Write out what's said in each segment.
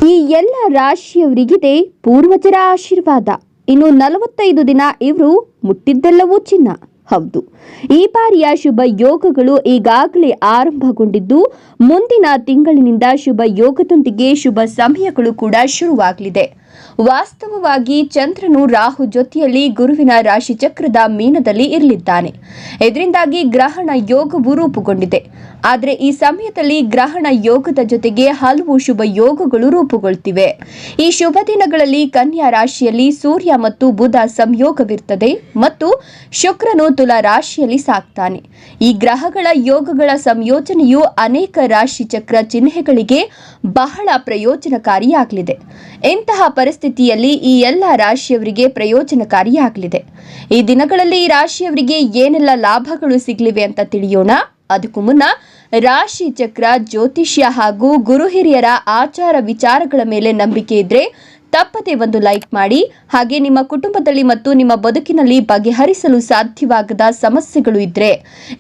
ಈ ಎಲ್ಲ ರಾಶಿಯವರಿಗಿದೆ ಪೂರ್ವಜರ ಆಶೀರ್ವಾದ. ಇನ್ನು 45 ದಿನ ಇವರು ಮುಟ್ಟಿದ್ದೆಲ್ಲವೂ ಚಿನ್ನ. ಹೌದು, ಈ ಬಾರಿಯ ಶುಭ ಯೋಗಗಳು ಈಗಾಗಲೇ ಆರಂಭಗೊಂಡಿದ್ದು ಮುಂದಿನ ತಿಂಗಳಿನಿಂದ ಶುಭ ಯೋಗದೊಂದಿಗೆ ಶುಭ ಸಮಯಗಳು ಕೂಡ ಶುರುವಾಗಲಿದೆ. ವಾಸ್ತವವಾಗಿ ಚಂದ್ರನು ರಾಹು ಜೊತೆಯಲ್ಲಿ ಗುರುವಿನ ರಾಶಿ ಚಕ್ರದ ಮೀನದಲ್ಲಿ ಇರಲಿದ್ದಾನೆ. ಇದರಿಂದಾಗಿ ಗ್ರಹಣ ಯೋಗವು ರೂಪುಗೊಂಡಿದೆ. ಆದರೆ ಈ ಸಮಯದಲ್ಲಿ ಗ್ರಹಣ ಯೋಗದ ಜೊತೆಗೆ ಹಲವು ಶುಭ ಯೋಗಗಳು ರೂಪುಗೊಳ್ಳುತ್ತಿವೆ. ಈ ಶುಭ ದಿನಗಳಲ್ಲಿ ಕನ್ಯಾ ರಾಶಿಯಲ್ಲಿ ಸೂರ್ಯ ಮತ್ತು ಬುಧ ಸಂಯೋಗವಿರುತ್ತದೆ ಮತ್ತು ಶುಕ್ರನು ತುಲಾ ರಾಶಿಯಲ್ಲಿ ಸಾಕ್ತಾನೆ. ಈ ಗ್ರಹಗಳ ಯೋಗಗಳ ಸಂಯೋಜನೆಯು ಅನೇಕ ರಾಶಿ ಚಕ್ರ ಚಿಹ್ನೆಗಳಿಗೆ ಬಹಳ ಪ್ರಯೋಜನಕಾರಿಯಾಗಲಿದೆ. ಇಂತಹ ಪರಿಸ್ಥಿತಿಯಲ್ಲಿ ಈ ಎಲ್ಲ ರಾಶಿಯವರಿಗೆ ಪ್ರಯೋಜನಕಾರಿಯಾಗಲಿದೆ. ಈ ದಿನಗಳಲ್ಲಿ ಈ ರಾಶಿಯವರಿಗೆ ಏನೆಲ್ಲ ಲಾಭಗಳು ಸಿಗಲಿವೆ ಅಂತ ತಿಳಿಯೋಣ. ಅದಕ್ಕೂ ಮುನ್ನ ರಾಶಿ ಚಕ್ರ, ಜ್ಯೋತಿಷ್ಯ ಹಾಗೂ ಗುರು ಹಿರಿಯರ ಆಚಾರ ವಿಚಾರಗಳ ಮೇಲೆ ನಂಬಿಕೆ ಇದ್ರೆ ತಪ್ಪದೆ ಒಂದು ಲೈಕ್ ಮಾಡಿ. ಹಾಗೆ ನಿಮ್ಮ ಕುಟುಂಬದಲ್ಲಿ ಮತ್ತು ನಿಮ್ಮ ಬದುಕಿನಲ್ಲಿ ಬಗೆಹರಿಸಲು ಸಾಧ್ಯವಾಗದ ಸಮಸ್ಯೆಗಳು ಇದ್ರೆ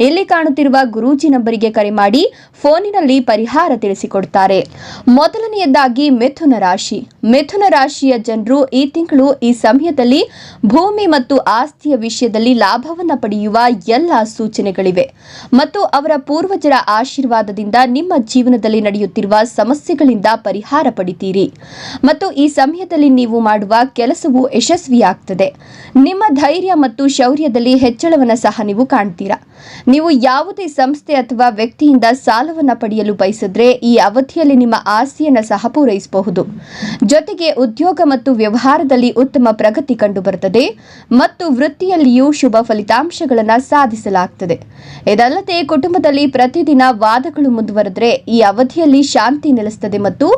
ಇಲ್ಲಿ ಕಾಣುತ್ತಿರುವ ಗುರೂಜಿ ನಂಬರಿಗೆ ಕರೆ ಮಾಡಿ ಫೋನಿನಲ್ಲಿ ಪರಿಹಾರ ತಿಳಿಸಿಕೊಡ್ತಾರೆ. ಮೊದಲನೆಯದಾಗಿ ಮಿಥುನ ರಾಶಿ. ಮಿಥುನ ರಾಶಿಯ ಜನರು ಈ ತಿಂಗಳು ಈ ಸಮಯದಲ್ಲಿ ಭೂಮಿ ಮತ್ತು ಆಸ್ತಿಯ ವಿಷಯದಲ್ಲಿ ಲಾಭವನ್ನು ಪಡೆಯುವ ಎಲ್ಲ ಸೂಚನೆಗಳಿವೆ ಮತ್ತು ಅವರ ಪೂರ್ವಜರ ಆಶೀರ್ವಾದದಿಂದ ನಿಮ್ಮ ಜೀವನದಲ್ಲಿ ನಡೆಯುತ್ತಿರುವ ಸಮಸ್ಯೆಗಳಿಂದ ಪರಿಹಾರ ಪಡಿತೀರಿ ಮತ್ತು ಈ ಸಮಯದಲ್ಲಿ ನೀವು ಮಾಡುವ ಕೆಲಸವು ಯಶಸ್ವಿಯಾಗುತ್ತದೆ. ನಿಮ್ಮ ಧೈರ್ಯ ಮತ್ತು ಶೌರ್ಯದಲ್ಲಿ ಹೆಚ್ಚಳವನ್ನು ಸಹ ನೀವು ಕಾಣ್ತೀರಾ. ನೀವು ಯಾವುದೇ ಸಂಸ್ಥೆ ಅಥವಾ ವ್ಯಕ್ತಿಯಿಂದ ಸಾಲವನ್ನು ಪಡೆಯಲು ಬಯಸಿದ್ರೆ ಈ ಅವಧಿಯಲ್ಲಿ ನಿಮ್ಮ ಆಸೆಯನ್ನು ಸಹ ಪೂರೈಸಬಹುದು. ಜೊತೆಗೆ ಉದ್ಯೋಗ ಮತ್ತು ವ್ಯವಹಾರದಲ್ಲಿ ಉತ್ತಮ ಪ್ರಗತಿ ಕಂಡುಬರುತ್ತದೆ ಮತ್ತು ವೃತ್ತಿಯಲ್ಲಿಯೂ ಶುಭ ಫಲಿತಾಂಶಗಳನ್ನು ಸಾಧಿಸಲಾಗುತ್ತದೆ. ಇದಲ್ಲದೆ ಕುಟುಂಬದಲ್ಲಿ ಪ್ರತಿದಿನ ವಾದಗಳು ಮುಂದುವರೆದರೆ ಈ ಅವಧಿಯಲ್ಲಿ ಶಾಂತಿ ನೆಲೆಸುತ್ತದೆ ಮತ್ತು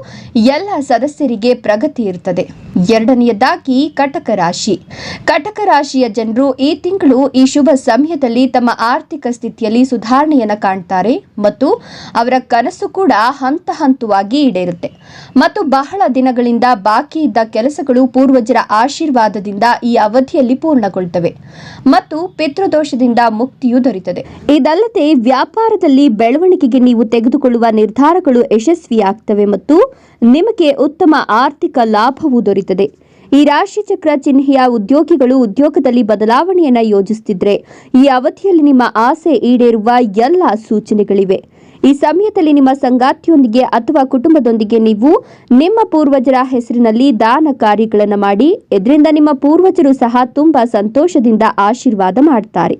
ಎಲ್ಲ ಸದಸ್ಯರಿಗೆ ಪ್ರಗತಿ ಇರುತ್ತದೆ. ಎರಡನೆಯದಾಗಿ ಕಟಕ ರಾಶಿ. ಕಟಕ ರಾಶಿಯ ಜನರು ಈ ತಿಂಗಳು ಈ ಶುಭ ಸಮಯದಲ್ಲಿ ತಮ್ಮ ಆರ್ಥಿಕ ಸ್ಥಿತಿಯಲ್ಲಿ ಸುಧಾರಣೆಯನ್ನು ಕಾಣ್ತಾರೆ ಮತ್ತು ಅವರ ಕನಸು ಕೂಡ ಹಂತ ಹಂತವಾಗಿ ಈಡೇರುತ್ತೆ ಮತ್ತು ಬಹಳ ದಿನಗಳಿಂದ ಬಾಕಿ ಇದ್ದ ಕೆಲಸಗಳು ಪೂರ್ವಜರ ಆಶೀರ್ವಾದದಿಂದ ಈ ಅವಧಿಯಲ್ಲಿ ಪೂರ್ಣಗೊಳ್ಳುತ್ತವೆ ಮತ್ತು ಪಿತೃದೋಷದಿಂದ ಮುಕ್ತಿಯು ದೊರೆಯುತ್ತದೆ. ಇದಲ್ಲದೆ ವ್ಯಾಪಾರದಲ್ಲಿ ಬೆಳವಣಿಗೆಗೆ ನೀವು ತೆಗೆದುಕೊಳ್ಳುವ ನಿರ್ಧಾರಗಳು ಯಶಸ್ವಿಯಾಗುತ್ತವೆ ಮತ್ತು ನಿಮಗೆ ಉತ್ತಮ ಆರ್ಥಿಕ ಲಾಭವು ದೊರೆಯುತ್ತದೆ. ಈ ರಾಶಿ ಚಕ್ರ ಚಿಹ್ನೆಯ ಉದ್ಯೋಗಿಗಳು ಉದ್ಯೋಗದಲ್ಲಿ ಬದಲಾವಣೆಯನ್ನು ಯೋಜಿಸುತ್ತಿದ್ದರೆ ಈ ಅವಧಿಯಲ್ಲಿ ನಿಮ್ಮ ಆಸೆ ಈಡೇರುವ ಎಲ್ಲ ಸೂಚನೆಗಳಿವೆ. ಈ ಸಮಯದಲ್ಲಿ ನಿಮ್ಮ ಸಂಗಾತಿಯೊಂದಿಗೆ ಅಥವಾ ಕುಟುಂಬದೊಂದಿಗೆ ನೀವು ನಿಮ್ಮ ಪೂರ್ವಜರ ಹೆಸರಿನಲ್ಲಿ ದಾನ ಕಾರ್ಯಗಳನ್ನು ಮಾಡಿ. ಇದರಿಂದ ನಿಮ್ಮ ಪೂರ್ವಜರು ಸಹ ತುಂಬಾ ಸಂತೋಷದಿಂದ ಆಶೀರ್ವಾದ ಮಾಡ್ತಾರೆ.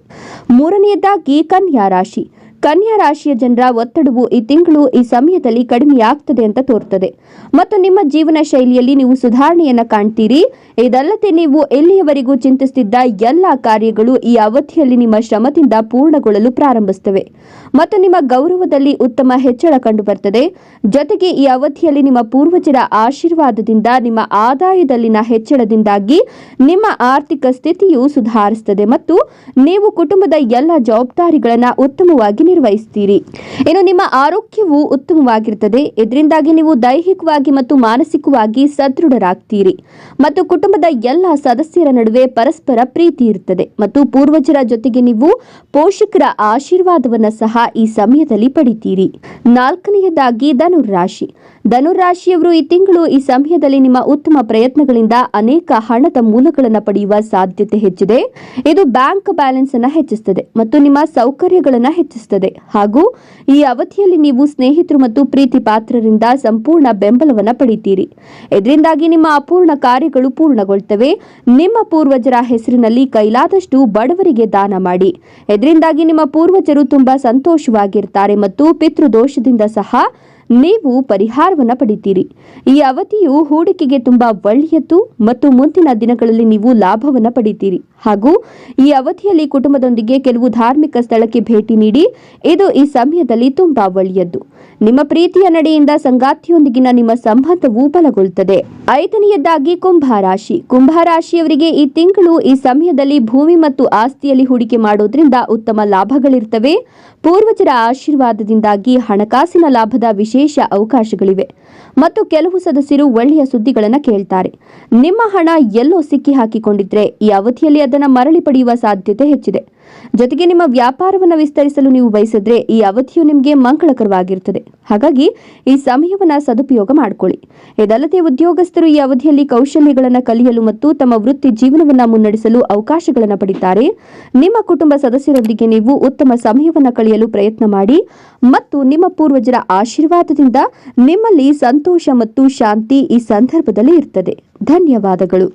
ಮೂರನೆಯದಾಗಿ ಕನ್ಯಾ ರಾಶಿ. ಕನ್ಯಾ ರಾಶಿಯ ಜನರ ಒತ್ತಡವು ಈ ತಿಂಗಳು ಈ ಸಮಯದಲ್ಲಿ ಕಡಿಮೆಯಾಗ್ತದೆ ಅಂತ ತೋರ್ತದೆ ಮತ್ತು ನಿಮ್ಮ ಜೀವನ ಶೈಲಿಯಲ್ಲಿ ನೀವು ಸುಧಾರಣೆಯನ್ನು ಕಾಣ್ತೀರಿ. ಇದಲ್ಲದೆ ನೀವು ಎಲ್ಲಿಯವರೆಗೂ ಚಿಂತಿಸುತ್ತಿದ್ದ ಎಲ್ಲ ಕಾರ್ಯಗಳು ಈ ಅವಧಿಯಲ್ಲಿ ನಿಮ್ಮ ಶ್ರಮದಿಂದ ಪೂರ್ಣಗೊಳ್ಳಲು ಪ್ರಾರಂಭಿಸುತ್ತವೆ ಮತ್ತು ನಿಮ್ಮ ಗೌರವದಲ್ಲಿ ಉತ್ತಮ ಹೆಚ್ಚಳ ಕಂಡುಬರುತ್ತದೆ. ಜೊತೆಗೆ ಈ ಅವಧಿಯಲ್ಲಿ ನಿಮ್ಮ ಪೂರ್ವಜರ ಆಶೀರ್ವಾದದಿಂದ ನಿಮ್ಮ ಆದಾಯದಲ್ಲಿನ ಹೆಚ್ಚಳದಿಂದಾಗಿ ನಿಮ್ಮ ಆರ್ಥಿಕ ಸ್ಥಿತಿಯು ಸುಧಾರಿಸುತ್ತದೆ ಮತ್ತು ನೀವು ಕುಟುಂಬದ ಎಲ್ಲ ಜವಾಬ್ದಾರಿಗಳನ್ನು ಉತ್ತಮವಾಗಿ ನಿರ್ವಹಿಸುತ್ತೀರಿ. ಇನ್ನು ನಿಮ್ಮ ಆರೋಗ್ಯವು ಉತ್ತಮವಾಗಿರುತ್ತದೆ. ಇದರಿಂದಾಗಿ ನೀವು ದೈಹಿಕವಾಗಿ ಮತ್ತು ಮಾನಸಿಕವಾಗಿ ಸದೃಢರಾಗ್ತೀರಿ ಮತ್ತು ಕುಟುಂಬದ ಎಲ್ಲ ಸದಸ್ಯರ ನಡುವೆ ಪರಸ್ಪರ ಪ್ರೀತಿ ಇರುತ್ತದೆ ಮತ್ತು ಪೂರ್ವಜರ ಜೊತೆಗೆ ನೀವು ಪೋಷಕರ ಆಶೀರ್ವಾದವನ್ನು ಸಹ ಈ ಸಮಯದಲ್ಲಿ ಪಡಿತೀರಿ. ನಾಲ್ಕನೆಯದಾಗಿ ಧನುರಾಶಿ. ಧನುರಾಶಿಯವರು ಈ ತಿಂಗಳು ಈ ಸಮಯದಲ್ಲಿ ನಿಮ್ಮ ಉತ್ತಮ ಪ್ರಯತ್ನಗಳಿಂದ ಅನೇಕ ಹಣದ ಮೂಲಗಳನ್ನು ಪಡೆಯುವ ಸಾಧ್ಯತೆ ಹೆಚ್ಚಿದೆ. ಇದು ಬ್ಯಾಂಕ್ ಬ್ಯಾಲೆನ್ಸ್ ಅನ್ನು ಹೆಚ್ಚಿಸುತ್ತದೆ ಮತ್ತು ನಿಮ್ಮ ಸೌಕರ್ಯಗಳನ್ನು ಹೆಚ್ಚಿಸುತ್ತದೆ ಹಾಗೂ ಈ ಅವಧಿಯಲ್ಲಿ ನೀವು ಸ್ನೇಹಿತರು ಮತ್ತು ಪ್ರೀತಿ ಪಾತ್ರರಿಂದ ಸಂಪೂರ್ಣ ಬೆಂಬಲವನ್ನು ಪಡಿತೀರಿ. ಇದರಿಂದಾಗಿ ನಿಮ್ಮ ಅಪೂರ್ಣ ಕಾರ್ಯಗಳು ಪೂರ್ಣಗೊಳ್ಳುತ್ತವೆ. ನಿಮ್ಮ ಪೂರ್ವಜರ ಹೆಸರಿನಲ್ಲಿ ಕೈಲಾದಷ್ಟು ಬಡವರಿಗೆ ದಾನ ಮಾಡಿ. ಇದರಿಂದಾಗಿ ನಿಮ್ಮ ಪೂರ್ವಜರು ತುಂಬಾ ಸಂತೋಷವಾಗಿರ್ತಾರೆ ಮತ್ತು ಪಿತೃದೋಷದಿಂದ ಸಹ ನೀವು ಪರಿಹಾರವನ್ನು ಪಡಿತೀರಿ. ಈ ಅವಧಿಯು ಹೂಡಿಕೆಗೆ ತುಂಬಾ ಒಳ್ಳೆಯದು ಮತ್ತು ಮುಂದಿನ ದಿನಗಳಲ್ಲಿ ನೀವು ಲಾಭವನ್ನು ಪಡಿತೀರಿ ಹಾಗೂ ಈ ಅವಧಿಯಲ್ಲಿ ಕುಟುಂಬದೊಂದಿಗೆ ಕೆಲವು ಧಾರ್ಮಿಕ ಸ್ಥಳಕ್ಕೆ ಭೇಟಿ ನೀಡಿ. ಇದು ಈ ಸಮಯದಲ್ಲಿ ತುಂಬಾ ಒಳ್ಳೆಯದು. ನಿಮ್ಮ ಪ್ರೀತಿಯ ನಡೆಯಿಂದ ಸಂಗಾತಿಯೊಂದಿಗಿನ ನಿಮ್ಮ ಸಂಬಂಧವು ಬಲಗೊಳ್ಳುತ್ತದೆ. ಐದನೆಯದಾಗಿ ಕುಂಭರಾಶಿ. ಕುಂಭರಾಶಿಯವರಿಗೆ ಈ ತಿಂಗಳು ಈ ಸಮಯದಲ್ಲಿ ಭೂಮಿ ಮತ್ತು ಆಸ್ತಿಯಲ್ಲಿ ಹೂಡಿಕೆ ಮಾಡೋದ್ರಿಂದ ಉತ್ತಮ ಲಾಭಗಳಿರ್ತವೆ. ಪೂರ್ವಜರ ಆಶೀರ್ವಾದದಿಂದಾಗಿ ಹಣಕಾಸಿನ ಲಾಭದ ವಿಶೇಷ ಅವಕಾಶಗಳಿವೆ ಮತ್ತು ಕೆಲವು ಸದಸ್ಯರು ಒಳ್ಳೆಯ ಸುದ್ದಿಗಳನ್ನು ಕೇಳ್ತಾರೆ. ನಿಮ್ಮ ಹಣ ಎಲ್ಲೋ ಸಿಕ್ಕಿ ಹಾಕಿಕೊಂಡಿದ್ರೆ ಈ ಅವಧಿಯಲ್ಲಿ ಅದನ್ನು ಮರಳಿ ಪಡೆಯುವ ಸಾಧ್ಯತೆ ಹೆಚ್ಚಿದೆ. ಜೊತೆಗೆ ನಿಮ್ಮ ವ್ಯಾಪಾರವನ್ನು ವಿಸ್ತರಿಸಲು ನೀವು ಬಯಸಿದ್ರೆ ಈ ಅವಧಿಯು ನಿಮಗೆ ಮಂಗಳಕರವಾಗಿರುತ್ತದೆ. ಹಾಗಾಗಿ ಈ ಸಮಯವನ್ನು ಸದುಪಯೋಗ ಮಾಡಿಕೊಳ್ಳಿ. ಇದಲ್ಲದೆ ಉದ್ಯೋಗಸ್ಥರು ಈ ಅವಧಿಯಲ್ಲಿ ಕೌಶಲ್ಯಗಳನ್ನು ಕಲಿಯಲು ಮತ್ತು ತಮ್ಮ ವೃತ್ತಿ ಜೀವನವನ್ನು ಮುನ್ನಡೆಸಲು ಅವಕಾಶಗಳನ್ನು ಪಡೆಯುತ್ತಾರೆ. ನಿಮ್ಮ ಕುಟುಂಬ ಸದಸ್ಯರೊಂದಿಗೆ ನೀವು ಉತ್ತಮ ಸಮಯವನ್ನು ಕಳೆಯಲು ಪ್ರಯತ್ನ ಮಾಡಿ ಮತ್ತು ನಿಮ್ಮ ಪೂರ್ವಜರ ಆಶೀರ್ವಾದದಿಂದ ನಿಮ್ಮಲ್ಲಿ ಸಂತೋಷ ಮತ್ತು ಶಾಂತಿ ಈ ಸಂದರ್ಭದಲ್ಲಿ ಇರುತ್ತದೆ. ಧನ್ಯವಾದಗಳು.